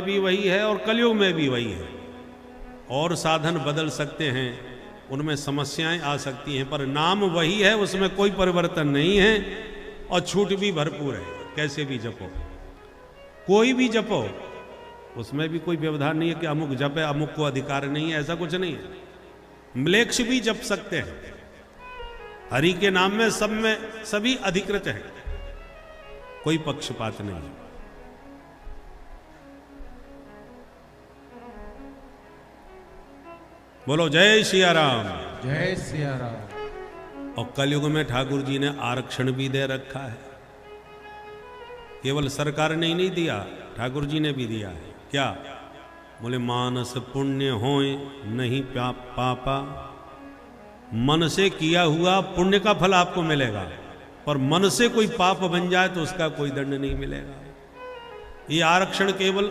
भी वही है और कलयुग में भी वही है। और साधन बदल सकते हैं, उनमें समस्याएं आ सकती हैं, पर नाम वही है, उसमें कोई परिवर्तन नहीं है और छूट भी भरपूर है। कैसे भी जपो, कोई भी जपो, उसमें भी कोई व्यवधान नहीं है कि अमुक जप है, अमुक को अधिकार नहीं है, ऐसा कुछ नहीं है। म्लेच्छ भी जप सकते हैं, हरि के नाम में सब में सभी अधिकृत हैं, कोई पक्षपात नहीं है। बोलो जय सिया राम। जय सिया राम। और कलयुग में ठाकुर जी ने आरक्षण भी दे रखा है। केवल सरकार ने ही नहीं दिया, ठाकुर जी ने भी दिया है। क्या? बोले मानस पुण्य होए नहीं पापा, मन से किया हुआ पुण्य का फल आपको मिलेगा, पर मन से कोई पाप बन जाए तो उसका कोई दंड नहीं मिलेगा। ये आरक्षण केवल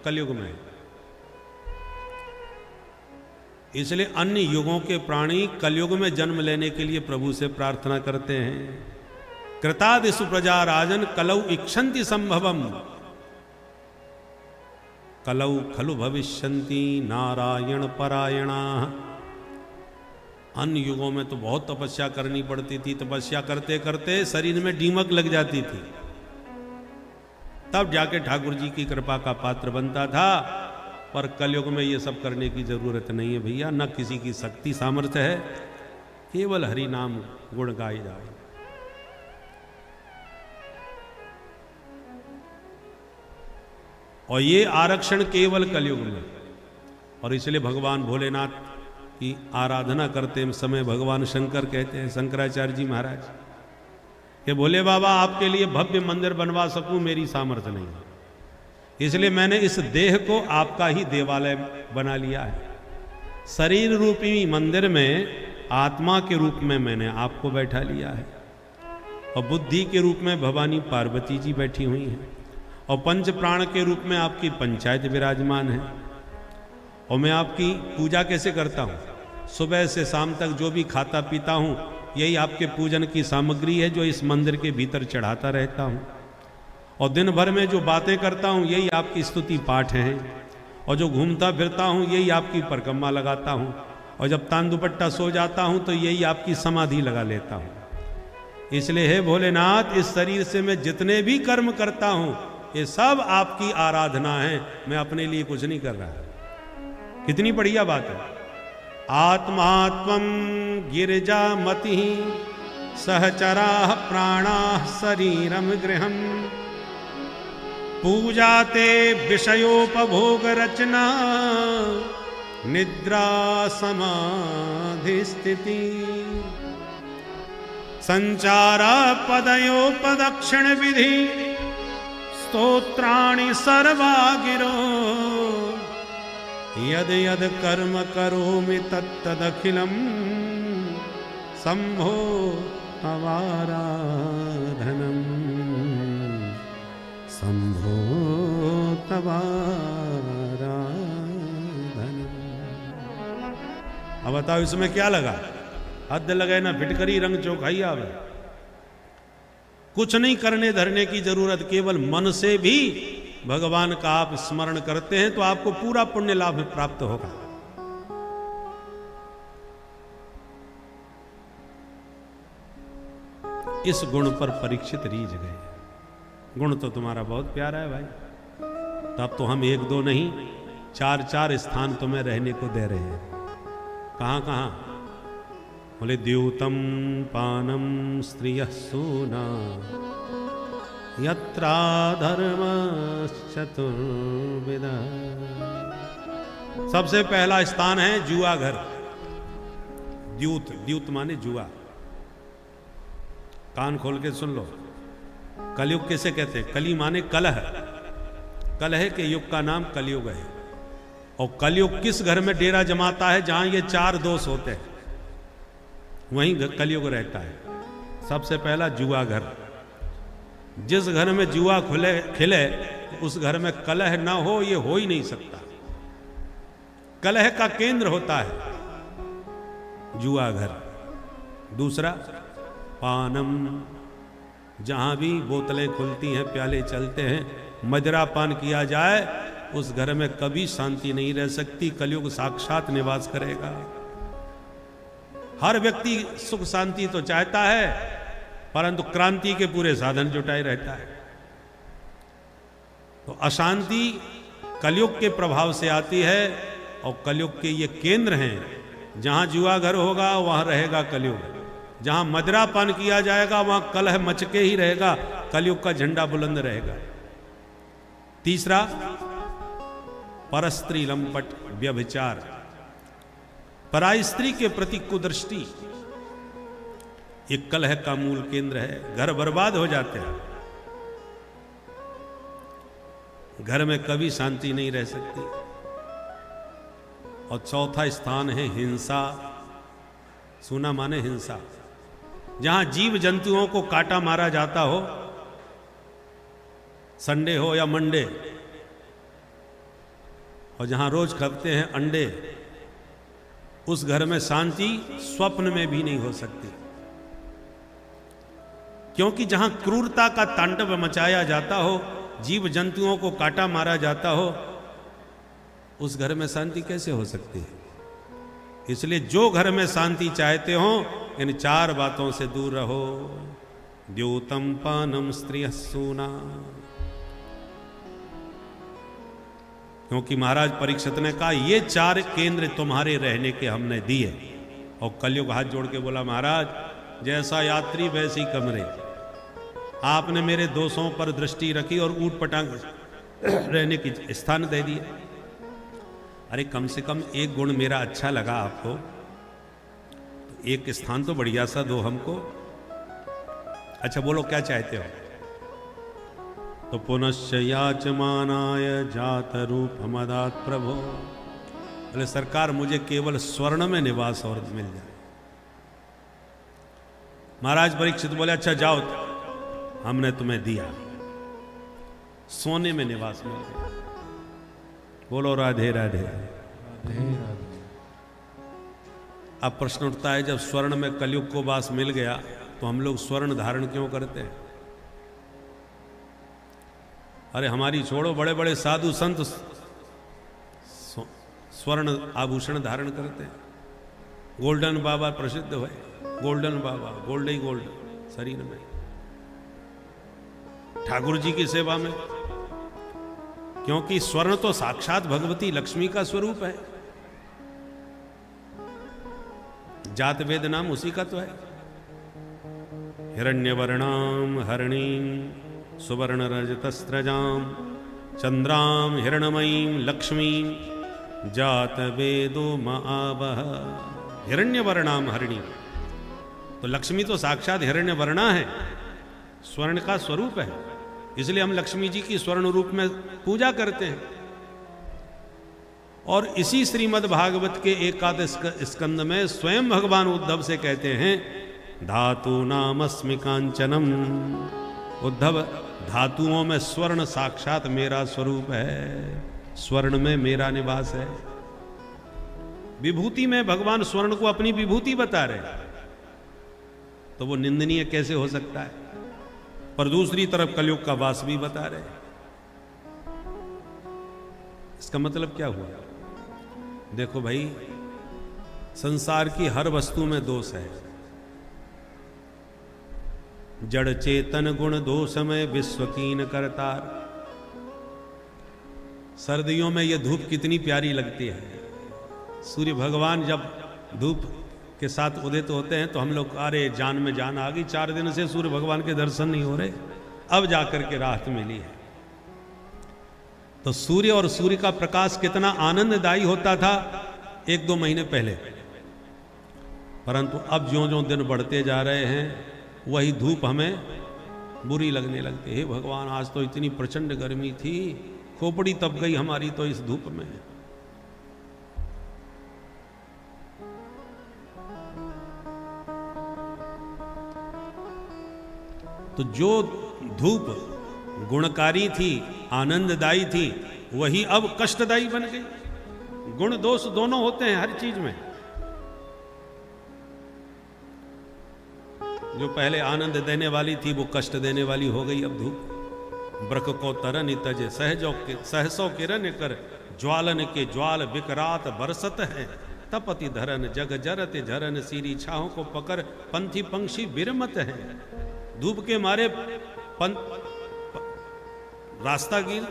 कलयुग में है। इसलिए अन्य युगों के प्राणी कलयुग में जन्म लेने के लिए प्रभु से प्रार्थना करते हैं। कृतादिषु प्रजा राजन कलौ इक्षन्ति संभवम, कलौ खलु भविष्यन्ति नारायण परायणा। अन्य युगों में तो बहुत तपस्या करनी पड़ती थी, तपस्या करते करते शरीर में दीमक लग जाती थी, तब जाके ठाकुर जी की कृपा का पात्र बनता था। पर कलयुग में ये सब करने की जरूरत नहीं है भैया, न किसी की शक्ति सामर्थ्य है, केवल हरि नाम गुण गाए जाए। और ये आरक्षण केवल कलयुग में। और इसलिए भगवान भोलेनाथ की आराधना करते समय भगवान शंकर कहते हैं, शंकराचार्य जी महाराज, कि भोले बाबा आपके लिए भव्य मंदिर बनवा सकूं मेरी सामर्थ्य नहीं है, इसलिए मैंने इस देह को आपका ही देवालय बना लिया है। शरीर रूपी मंदिर में आत्मा के रूप में मैंने आपको बैठा लिया है, और बुद्धि के रूप में भवानी पार्वती जी बैठी हुई हैं, और पंच प्राण के रूप में आपकी पंचायत विराजमान है। और मैं आपकी पूजा कैसे करता हूँ? सुबह से शाम तक जो भी खाता पीता हूँ, यही आपके पूजन की सामग्री है जो इस मंदिर के भीतर चढ़ाता रहता हूँ। और दिन भर में जो बातें करता हूँ यही आपकी स्तुति पाठ हैं, और जो घूमता फिरता हूँ यही आपकी परिक्रमा लगाता हूँ, और जब तान दुपट्टा सो जाता हूँ तो यही आपकी समाधि लगा लेता हूँ। इसलिए हे भोलेनाथ, इस शरीर से मैं जितने भी कर्म करता हूँ ये सब आपकी आराधना है, मैं अपने लिए कुछ नहीं कर रहा। कितनी बढ़िया बात है। आत्मात्मं गिरिजा मति सहचरा प्राणा शरीरम गृहम, पूजाते विषयोपभोग रचना निद्रा समाधि स्थिति, संचारा पदयोपदक्षिण विधि स्तोत्राणि सर्वा गिरो, यद यद कर्म करोमि तत्तदखिलम शंभो अवाराधनम, शंभो तवाराधनम। अब बताओ इसमें क्या लगा? हद लगे ना फिटकरी रंग चौखाई आवे। कुछ नहीं करने धरने की जरूरत, केवल मन से भी भगवान का आप स्मरण करते हैं तो आपको पूरा पुण्य लाभ प्राप्त होगा। इस गुण पर परीक्षित रीझ गए। गुण तो तुम्हारा बहुत प्यारा है भाई, तब तो हम एक दो नहीं 4-4 स्थान तुम्हें रहने को दे रहे हैं। कहां कहां? बोले द्यूतम पानम स्त्रियः सूना यत्रा धर्मश्चतुर्विधा। सबसे पहला स्थान है जुआ घर। द्यूत, द्यूत माने जुआ। कान खोल के सुन लो। कलयुग किसे कहते हैं? कली माने कलह। कलह के युग का नाम कलयुग है। और कलयुग किस घर में डेरा जमाता है? जहां ये 4 दोष होते हैं वहीं कलयुग रहता है। सबसे पहला जुआ घर। जिस घर में जुआ खिले उस घर में कलह ना हो, ये हो ही नहीं सकता। कलह का केंद्र होता है जुआ घर। दूसरा पानम, जहां भी बोतलें खुलती हैं, प्याले चलते हैं, मदिरा पान किया जाए उस घर में कभी शांति नहीं रह सकती। कलयुग साक्षात निवास करेगा। हर व्यक्ति सुख शांति तो चाहता है, परंतु क्रांति के पूरे साधन जुटाए रहता है। तो अशांति कलयुग के प्रभाव से आती है, और कलयुग के ये केंद्र हैं। जहां जुआ घर होगा वहां रहेगा कलयुग, जहां मदिरापान किया जाएगा वहां कलह मचके ही रहेगा, कलयुग का झंडा बुलंद रहेगा। तीसरा, परस्त्री लंपट व्यभिचार, पराई स्त्री के प्रति कुदृष्टि, एक कलह का मूल केंद्र है। घर बर्बाद हो जाते हैं, घर में कभी शांति नहीं रह सकती। और चौथा स्थान है हिंसा। सुना माने हिंसा, जहां जीव जंतुओं को काटा मारा जाता हो, संडे हो या मंडे, और जहां रोज खपते हैं अंडे, उस घर में शांति स्वप्न में भी नहीं हो सकती। क्योंकि जहां क्रूरता का तांडव मचाया जाता हो, जीव जंतुओं को काटा मारा जाता हो, उस घर में शांति कैसे हो सकती है? इसलिए जो घर में शांति चाहते हो, इन चार बातों से दूर रहो। द्योतम पानम स्त्रियः सूना। क्योंकि महाराज परीक्षित ने कहा ये चार केंद्र तुम्हारे रहने के हमने दिए। और कलयुग हाथ जोड़ के बोला, महाराज जैसा यात्री वैसी कमरे। आपने मेरे दोषों पर दृष्टि रखी और ऊट पटांग रहने की स्थान दे दिए। अरे कम से कम एक गुण मेरा अच्छा लगा आपको, तो एक स्थान तो बढ़िया सा दो हमको। अच्छा बोलो क्या चाहते हो? तो पुनश्च याचमानाय जात रूप मदात प्रभो। बोले सरकार मुझे केवल स्वर्ण में निवास और मिल जाए। महाराज परीक्षित बोले अच्छा जाओ, हमने तुम्हें दिया, सोने में निवास मिल गया। बोलो राधे राधे। अब प्रश्न उठता है, जब स्वर्ण में कलयुग को वास मिल गया तो हम लोग स्वर्ण धारण क्यों करते हैं? अरे हमारी छोड़ो, बड़े बड़े साधु संत स्वर्ण आभूषण धारण करते हैं। गोल्डन बाबा प्रसिद्ध हुए, गोल्डन बाबा, गोल्ड ही गोल्ड शरीर में, ठाकुर जी की सेवा में। क्योंकि स्वर्ण तो साक्षात भगवती लक्ष्मी का स्वरूप है। जात वेद नाम उसी का तो है। हिरण्यवर्णाम हरणीम सुवर्ण रजतस्त्रजाम चंद्राम हिरणमयीम लक्ष्मीम जात वेदो महावह। हिरण्यवर्णाम हरिणी, तो लक्ष्मी तो साक्षात हिरण्यवर्णा है, स्वर्ण का स्वरूप है। इसलिए हम लक्ष्मी जी की स्वर्ण रूप में पूजा करते हैं। और इसी श्रीमद् भागवत के एकादश स्कंद में स्वयं भगवान उद्धव से कहते हैं, धातु नामस्मि कांचनम। उद्धव, धातुओं में स्वर्ण साक्षात मेरा स्वरूप है, स्वर्ण में मेरा निवास है। विभूति में भगवान स्वर्ण को अपनी विभूति बता रहे, तो वो निंदनीय कैसे हो सकता है? पर दूसरी तरफ कलयुग का वास भी बता रहे। इसका मतलब क्या हुआ? देखो भाई, संसार की हर वस्तु में दोष है। जड़ चेतन गुण दोष में विश्व कीन करतार। सर्दियों में यह धूप कितनी प्यारी लगती है। सूर्य भगवान जब धूप के साथ उदित होते हैं तो हम लोग, अरे जान में जान आ गई, 4 दिन से सूर्य भगवान के दर्शन नहीं हो रहे, अब जाकर के राहत मिली है। तो सूर्य और सूर्य का प्रकाश कितना आनंददायी होता था 1-2 महीने पहले, परंतु अब ज्यों ज्यों दिन बढ़ते जा रहे हैं वही धूप हमें बुरी लगने लगती है। हे भगवान, आज तो इतनी प्रचंड गर्मी थी, खोपड़ी तप गई हमारी तो इस धूप में। तो जो धूप गुणकारी थी, आनंददायी थी, वही अब कष्टदायी बन गई। गुण दोष दोनों होते हैं हर चीज में। जो पहले आनंद देने वाली थी वो कष्ट देने वाली हो गई अब धूप। ब्रक को तरन तज सहसो किरण कर ज्वालन के ज्वाल विकरात बरसत है। तपति धरन जग जरत झरन सीरी छाहों को पकड़ पंथी पंक्षी विरमत है। धूप के मारे रास्ता गिर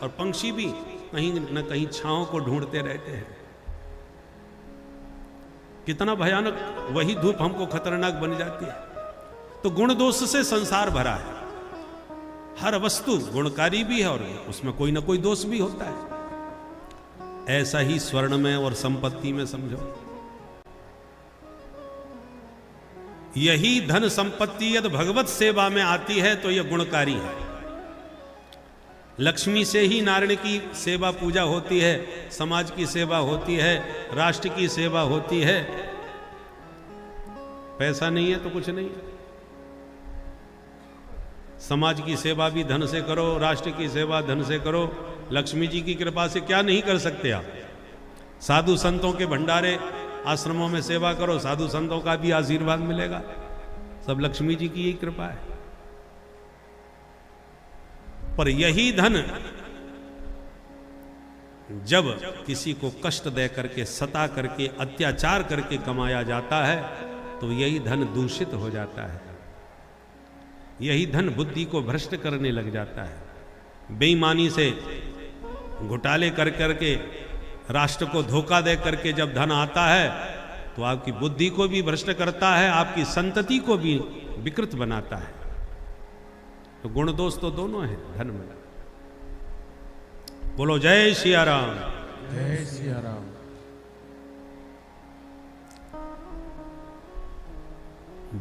और पंक्षी भी कहीं न कहीं छाहों को ढूंढते रहते हैं। कितना भयानक वही धूप हमको खतरनाक बन जाती है। तो गुण दोष से संसार भरा है। हर वस्तु गुणकारी भी है और उसमें कोई ना कोई दोष भी होता है। ऐसा ही स्वर्ण में और संपत्ति में समझो। यही धन संपत्ति यदि भगवत सेवा में आती है तो यह गुणकारी है। लक्ष्मी से ही नारायण की सेवा पूजा होती है, समाज की सेवा होती है, राष्ट्र की सेवा होती है। पैसा नहीं है तो कुछ नहीं। समाज की सेवा भी धन से करो, राष्ट्र की सेवा धन से करो। लक्ष्मी जी की कृपा से क्या नहीं कर सकते आप। साधु संतों के भंडारे आश्रमों में सेवा करो, साधु संतों का भी आशीर्वाद मिलेगा। सब लक्ष्मी जी की ही कृपा है। पर यही धन जब किसी को कष्ट दे करके, सता करके, अत्याचार करके कमाया जाता है तो यही धन दूषित हो जाता है। यही धन बुद्धि को भ्रष्ट करने लग जाता है। बेईमानी से घोटाले कर करके, राष्ट्र को धोखा दे करके जब धन आता है तो आपकी बुद्धि को भी भ्रष्ट करता है, आपकी संतति को भी विकृत बनाता है। तो गुण दोष तो दोनों हैं धन में। बोलो जय सिया राम। जय सिया राम।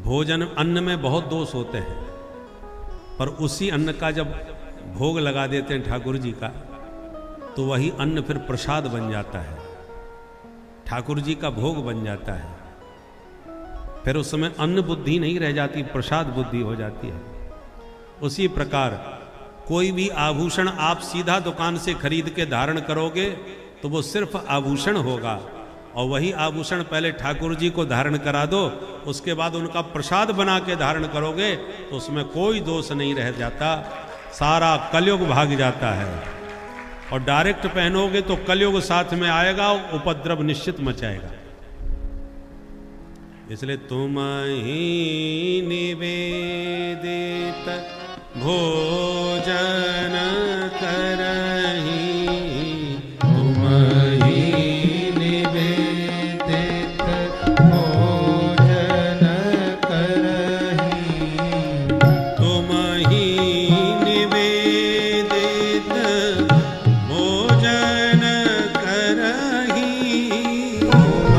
भोजन अन्न में बहुत दोष होते हैं, पर उसी अन्न का जब भोग लगा देते हैं ठाकुर जी का तो वही अन्न फिर प्रसाद बन जाता है, ठाकुर जी का भोग बन जाता है। फिर उस समय अन्न बुद्धि नहीं रह जाती, प्रसाद बुद्धि हो जाती है। उसी प्रकार कोई भी आभूषण आप सीधा दुकान से खरीद के धारण करोगे तो वो सिर्फ आभूषण होगा, और वही आभूषण पहले ठाकुर जी को धारण करा दो, उसके बाद उनका प्रसाद बना के धारण करोगे तो उसमें कोई दोष नहीं रह जाता, सारा कलयुग भाग जाता है। और डायरेक्ट पहनोगे तो कलयुग साथ में आएगा, उपद्रव निश्चित मचाएगा। इसलिए तुम ही निवेदित भोजन करही, तुम ही निवेदित भोजन करही, तुम ही निवेदित भोजन करही, तुम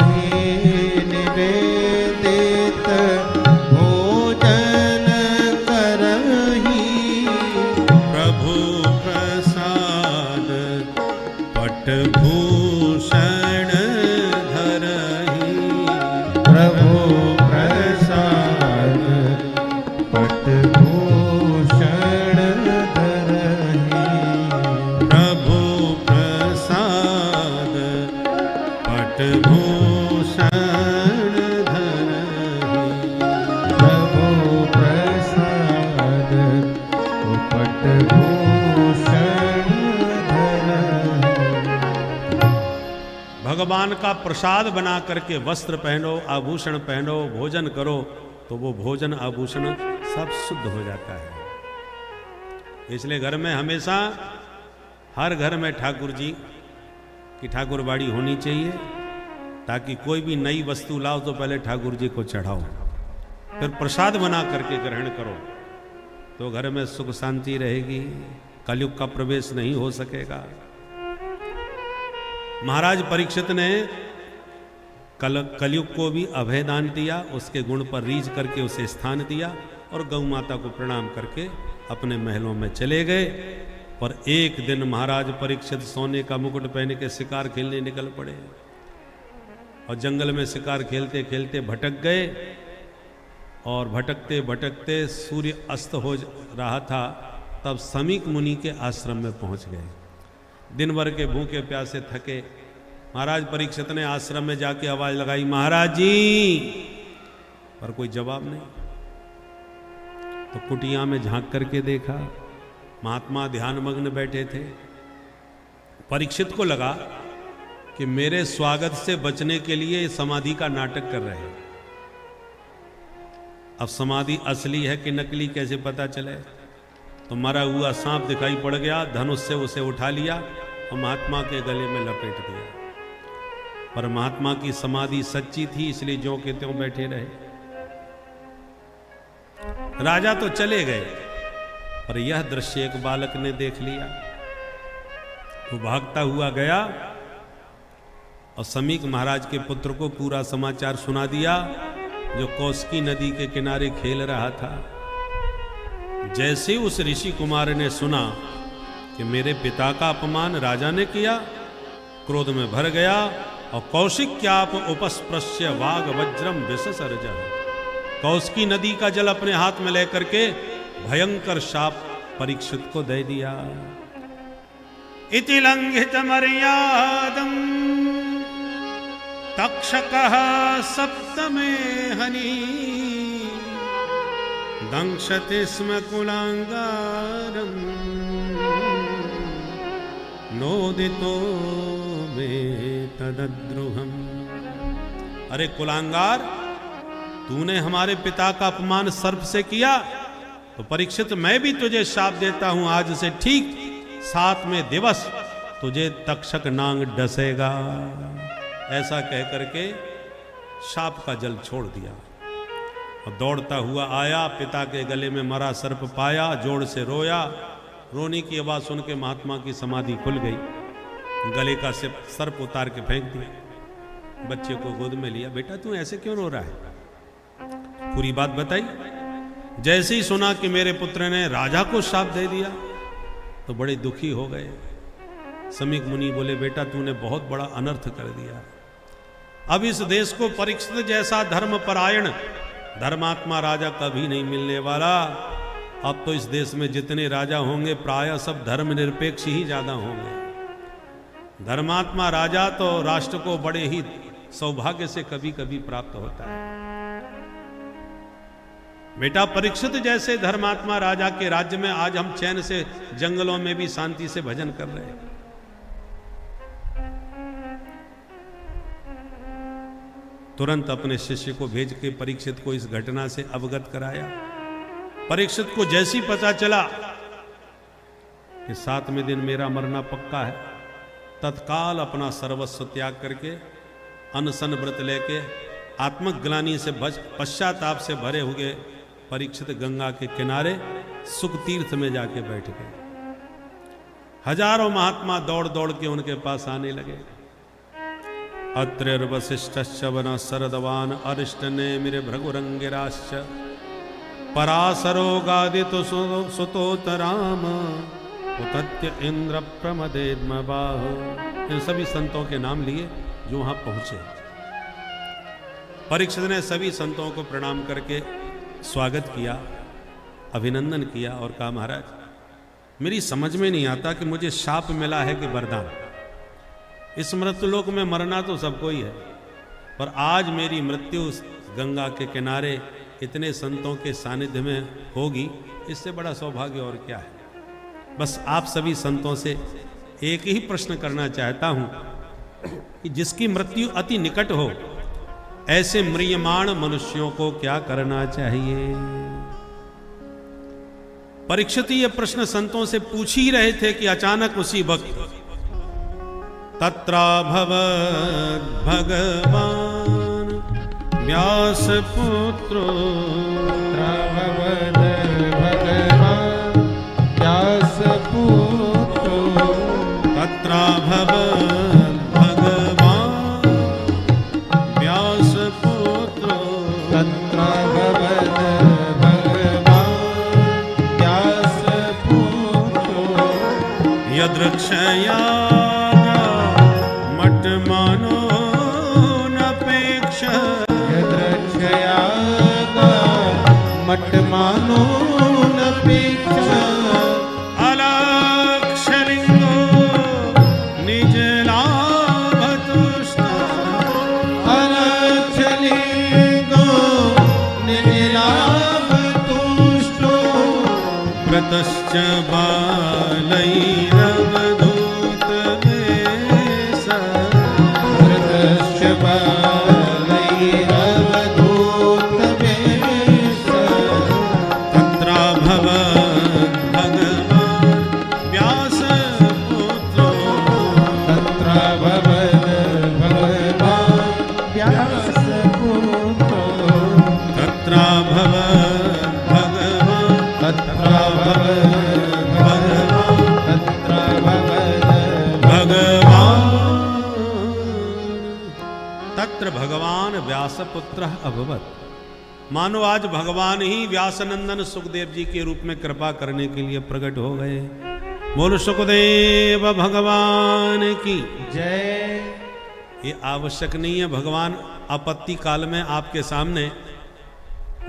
ही निवेदित भोजन करही, प्रभु प्रसाद पटभूषण धरही, प्रभु प्रसाद पटभूषण धरही, प्रभु प्रसाद पटभूषण धरही। प्रभु प्रसाद पटभूषण धरही। भगवान का प्रसाद बना करके वस्त्र पहनो, आभूषण पहनो, भोजन करो तो वो भोजन आभूषण सब शुद्ध हो जाता है। इसलिए घर में हमेशा, हर घर में ठाकुर जी की ठाकुरबाड़ी होनी चाहिए, ताकि कोई भी नई वस्तु लाओ तो पहले ठाकुर जी को चढ़ाओ, फिर प्रसाद बना करके ग्रहण करो, तो घर में सुख शांति रहेगी, कलयुग का प्रवेश नहीं हो सकेगा। महाराज परीक्षित ने कलयुग को भी अभयदान दिया, उसके गुण पर रीझ करके उसे स्थान दिया और गौ माता को प्रणाम करके अपने महलों में चले गए। पर एक दिन महाराज परीक्षित सोने का मुकुट पहन के शिकार खेलने निकल पड़े और जंगल में शिकार खेलते खेलते भटक गए, और भटकते भटकते सूर्य अस्त हो रहा था, तब समीक मुनि के आश्रम में पहुंच गए। दिन भर के भूखे प्यासे थके महाराज परीक्षित ने आश्रम में जाके आवाज लगाई, महाराज जी, पर कोई जवाब नहीं। तो कुटिया में झांक करके देखा महात्मा ध्यानमग्न बैठे थे। परीक्षित को लगा कि मेरे स्वागत से बचने के लिए समाधि का नाटक कर रहे हैं। अब समाधि असली है कि नकली कैसे पता चले? तो मरा हुआ सांप दिखाई पड़ गया, धनुष से उसे उठा लिया और महात्मा के गले में लपेट दिया। पर महात्मा की समाधि सच्ची थी, इसलिए ज्यों के त्यों बैठे रहे। राजा तो चले गए, पर यह दृश्य एक बालक ने देख लिया। वो भागता हुआ गया और समीक महाराज के पुत्र को पूरा समाचार सुना दिया, जो कौशिकी नदी के किनारे खेल रहा था। जैसे उस ऋषि कुमार ने सुना कि मेरे पिता का अपमान राजा ने किया, क्रोध में भर गया और कौशिक्याप उपस्पृश्य वाग वज्रम विससर्जः, कौशिकी नदी का जल अपने हाथ में लेकर के भयंकर शाप परीक्षित को दे दिया। इति लंघित मर्यादम तक्षकः सप्तमे हनि दंशति स्म कुलांगारम नोदितो मे तदद्रुहम। अरे कुलांगार, तूने हमारे पिता का अपमान सर्प से किया, तो परीक्षित मैं भी तुझे शाप देता हूं, आज से ठीक 7वें दिवस तुझे तक्षक नांग डसेगा। ऐसा कह करके शाप का जल छोड़ दिया और दौड़ता हुआ आया, पिता के गले में मरा सर्प पाया, जोर से रोया। रोने की आवाज सुन के महात्मा की समाधि खुल गई, गले का सर्प उतार के फेंक दिया, बच्चे को गोद में लिया। बेटा तू ऐसे क्यों रो रहा है? पूरी बात बताई। जैसे ही सुना कि मेरे पुत्र ने राजा को शाप दे दिया, तो बड़े दुखी हो गए। समीक मुनि बोले, बेटा तूने बहुत बड़ा अनर्थ कर दिया। अब इस देश को परीक्षित जैसा धर्मपरायण धर्मात्मा राजा कभी नहीं मिलने वाला। अब तो इस देश में जितने राजा होंगे प्रायः सब धर्मनिरपेक्ष ही ज्यादा होंगे। धर्मात्मा राजा तो राष्ट्र को बड़े ही सौभाग्य से कभी कभी प्राप्त होता है। बेटा परीक्षित जैसे धर्मात्मा राजा के राज्य में आज हम चैन से जंगलों में भी शांति से भजन कर रहे हैं। तुरंत अपने शिष्य को भेज के परीक्षित को इस घटना से अवगत कराया। परीक्षित को जैसी पता चला कि 7वें दिन मेरा मरना पक्का है, तत्काल अपना सर्वस्व त्याग करके अनशन व्रत लेके आत्मग्लानि से पश्चाताप से भरे हुए परीक्षित गंगा के किनारे सुख तीर्थ में जाके बैठ गए। हजारों महात्मा दौड़ दौड़ के उनके पास आने लगे। अत्रिर्वसिष्ठश्च वनः शरदवान अरिष्टनेमिरे भृगुरंगिराश्च पराशरो गादितो सुतोतराम उतत्य इंद्र प्रमदेद्मबाहो। इन सभी संतों के नाम लिए जो वहां पहुंचे। परीक्षित ने सभी संतों को प्रणाम करके स्वागत किया, अभिनंदन किया और कहा, महाराज मेरी समझ में नहीं आता कि मुझे शाप मिला है कि वरदान। इस मृत्युलोक में मरना तो सबको ही है, पर आज मेरी मृत्यु गंगा के किनारे इतने संतों के सानिध्य में होगी, इससे बड़ा सौभाग्य और क्या है। बस आप सभी संतों से एक ही प्रश्न करना चाहता हूं कि जिसकी मृत्यु अति निकट हो, ऐसे म्रियमाण मनुष्यों को क्या करना चाहिए। परीक्षित ये प्रश्न संतों से पूछ ही रहे थे कि अचानक उसी वक्त तत्राभवत् भगवान व्यासपुत्रो भगवान व्यासपुत्रो तत्राभवत् भगवान व्यासपुत्रो तत्राभवत् भगवान व्यासपुत्रो यदृक्षया मटमानो नपेक्ष यद्रक्षया मटमानो नपेक्ष अलक्षलिंगो निज लाभतुष्ट अलक्षलिंगो निज लाभतुष्टो व्रतश्च व्यासपुत्र अभवत। मानो आज भगवान ही व्यासनंदन सुखदेव जी के रूप में कृपा करने के लिए प्रकट हो गए। बोल सुखदेव भगवान की जय। ये आवश्यक नहीं है भगवान आपत्ति काल में आपके सामने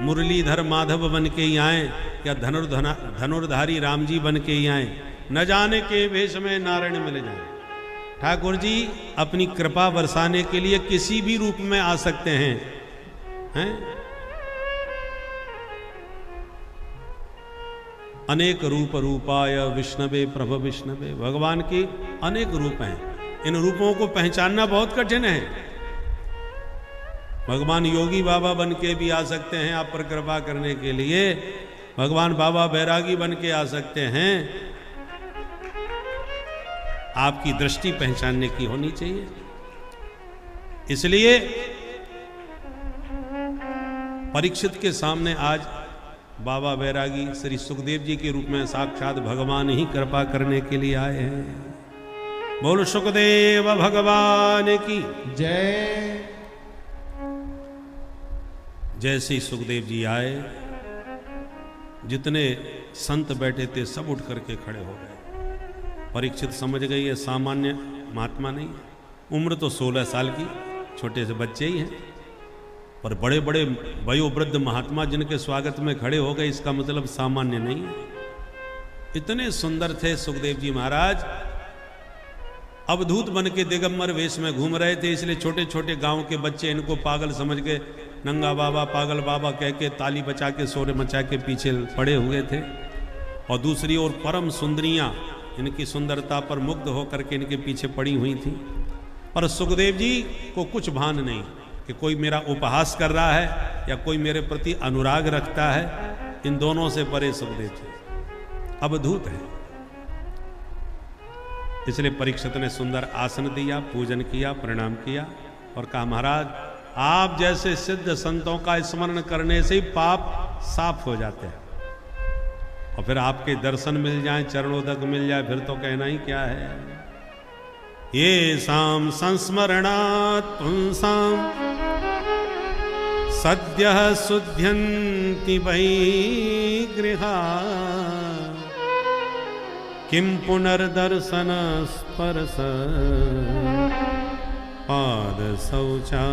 मुरलीधर माधव बन के ही आए या धनुर्धारी राम जी बन के ही आए, न जाने के वेश में नारायण मिल जाए। ठाकुर जी अपनी कृपा बरसाने के लिए किसी भी रूप में आ सकते हैं? अनेक रूप रूपाय विष्णवे प्रभ विष्णवे। भगवान के अनेक रूप हैं, इन रूपों को पहचानना बहुत कठिन है। भगवान योगी बाबा बन के भी आ सकते हैं आप पर कृपा करने के लिए, भगवान बाबा बैरागी बन के आ सकते हैं। आपकी दृष्टि पहचानने की होनी चाहिए। इसलिए परीक्षित के सामने आज बाबा बैरागी श्री सुखदेव जी के रूप में साक्षात भगवान ही कृपा करने के लिए आए हैं। बोल सुखदेव भगवान की जय। जैसे ही सुखदेव जी आए, जितने संत बैठे थे सब उठ करके खड़े हो गए। परीक्षित समझ गए ये सामान्य महात्मा नहीं, उम्र तो 16 साल की, छोटे से बच्चे ही हैं, पर बड़े बड़े वयोवृद्ध महात्मा जिनके स्वागत में खड़े हो गए, इसका मतलब सामान्य नहीं है। इतने सुंदर थे सुखदेव जी महाराज, अवधूत बन के दिगंबर वेश में घूम रहे थे। इसलिए छोटे छोटे गांव के बच्चे इनको पागल समझ के नंगा बाबा पागल बाबा कह के ताली बचा के शोर मचा के पीछे पड़े हुए थे। और दूसरी ओर परम सुंदरियां इनकी सुंदरता पर मुग्ध होकर के इनके पीछे पड़ी हुई थी। पर सुखदेव जी को कुछ भान नहीं कि कोई मेरा उपहास कर रहा है या कोई मेरे प्रति अनुराग रखता है। इन दोनों से परे सुखदेव जी अवधूत है। इसलिए परीक्षित ने सुंदर आसन दिया, पूजन किया, प्रणाम किया और कहा महाराज आप जैसे सिद्ध संतों का स्मरण करने से ही पाप साफ हो जाते हैं, और फिर आपके दर्शन मिल जाए, चरणोदक मिल जाए, फिर तो कहना ही क्या है। ये साम संस्मरणात् पुंसाम सद्यः शुद्ध्यन्ति वै गृहा किम पुनर्दर्शन स्पर्श पाद शौचासनादि।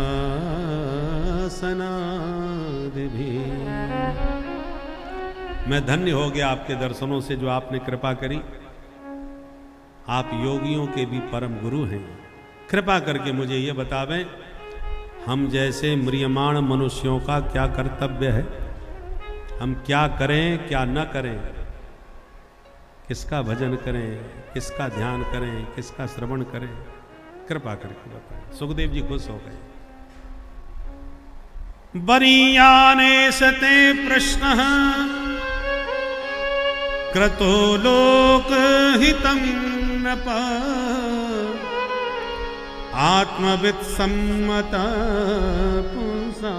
मैं धन्य हो गया आपके दर्शनों से जो आपने कृपा करी। आप योगियों के भी परम गुरु हैं। कृपा करके मुझे ये बतावें हम जैसे म्रियमाण मनुष्यों का क्या कर्तव्य है, हम क्या करें क्या न करें, किसका भजन करें, किसका ध्यान करें, किसका श्रवण करें, कृपा करके बताएं। सुखदेव जी खुश हो गए। बरीयाने सते प्रश्न क्रतो लोक हितं नप आत्मवित् सम्मत पुंसा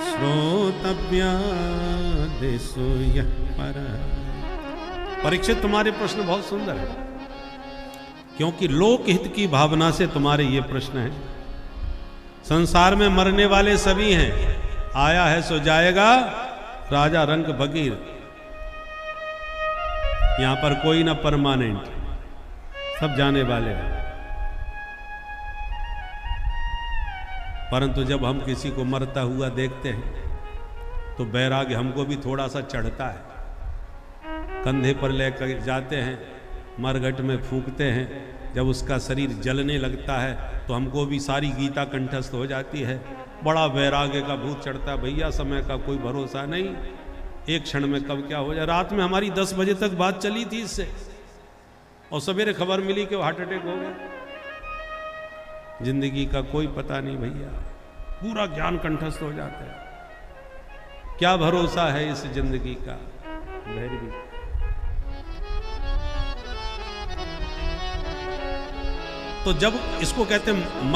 श्रोतव्या दिशो यः परः। परीक्षित तुम्हारे प्रश्न बहुत सुंदर है, क्योंकि लोकहित की भावना से तुम्हारे ये प्रश्न हैं। संसार में मरने वाले सभी हैं, आया है सो जाएगा, राजा रंग फकीर। यहां पर कोई ना परमानेंट, सब जाने वाले हैं। परंतु जब हम किसी को मरता हुआ देखते हैं तो बैराग्य हमको भी थोड़ा सा चढ़ता है। कंधे पर लेकर जाते हैं, मरघट में फूंकते हैं, जब उसका शरीर जलने लगता है तो हमको भी सारी गीता कंठस्थ हो जाती है। बड़ा वैराग्य का भूत चढ़ता है। भैया समय का कोई भरोसा नहीं, एक क्षण में कब क्या हो जाए। रात में हमारी 10 बजे तक बात चली थी इससे, और सवेरे खबर मिली कि वो हार्ट अटैक हो गया। जिंदगी का कोई पता नहीं भैया, पूरा ज्ञान कंठस्थ हो जाता है। क्या भरोसा है इस जिंदगी का। भैरवी तो जब इसको कहते हैं